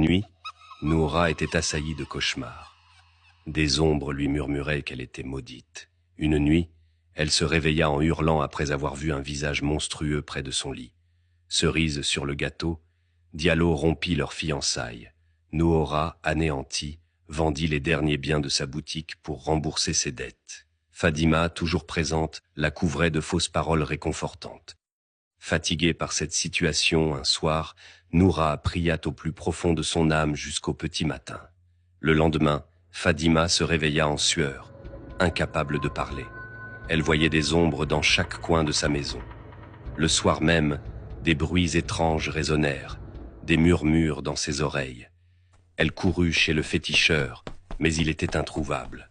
nuit, Noura était assaillie de cauchemars. Des ombres lui murmuraient qu'elle était maudite. Une nuit, elle se réveilla en hurlant après avoir vu un visage monstrueux près de son lit. Cerise sur le gâteau, Diallo rompit leur fiançailles. Noura, anéantie, vendit les derniers biens de sa boutique pour rembourser ses dettes. Fadima, toujours présente, la couvrait de fausses paroles réconfortantes. Fatiguée par cette situation, un soir, Noura pria au plus profond de son âme jusqu'au petit matin. Le lendemain, Fadima se réveilla en sueur, incapable de parler. Elle voyait des ombres dans chaque coin de sa maison. Le soir même, des bruits étranges résonnèrent, des murmures dans ses oreilles. Elle courut chez le féticheur, mais il était introuvable.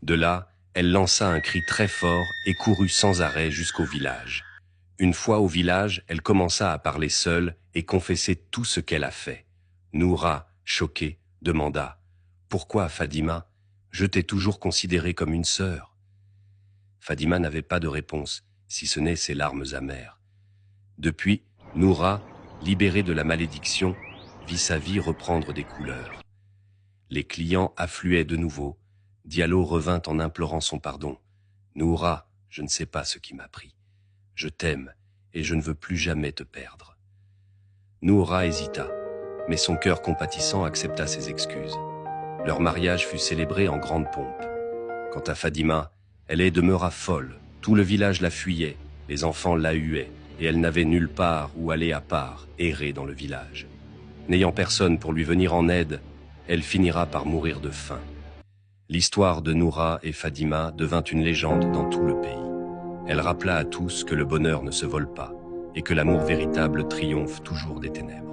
De là, elle lança un cri très fort et courut sans arrêt jusqu'au village. Une fois au village, elle commença à parler seule et confesser tout ce qu'elle a fait. Noura, choquée, demanda « Pourquoi, Fadima? Je t'ai toujours considérée comme une sœur. » Fadima n'avait pas de réponse, si ce n'est ses larmes amères. Depuis, Noura, libérée de la malédiction, vit sa vie reprendre des couleurs. Les clients affluaient de nouveau. Diallo revint en implorant son pardon. « Noura, je ne sais pas ce qui m'a pris. Je t'aime et je ne veux plus jamais te perdre. » Noura hésita, mais son cœur compatissant accepta ses excuses. Leur mariage fut célébré en grande pompe. Quant à Fadima, elle demeura folle. Tout le village la fuyait, les enfants la huaient, et elle n'avait nulle part où aller à part, errer dans le village. N'ayant personne pour lui venir en aide, elle finira par mourir de faim. L'histoire de Noura et Fadima devint une légende dans tout le pays. Elle rappela à tous que le bonheur ne se vole pas et que l'amour véritable triomphe toujours des ténèbres.